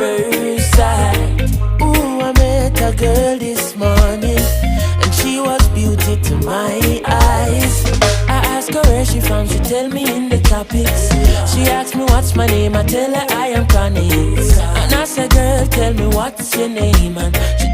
first sight. Ooh, I met a girl this morning, and she was beauty to my eyes. I asked her where she from, she tell me in the topics. She asked me what's my name, I tell her I am Connie. And I said, girl, tell me what's your name, and she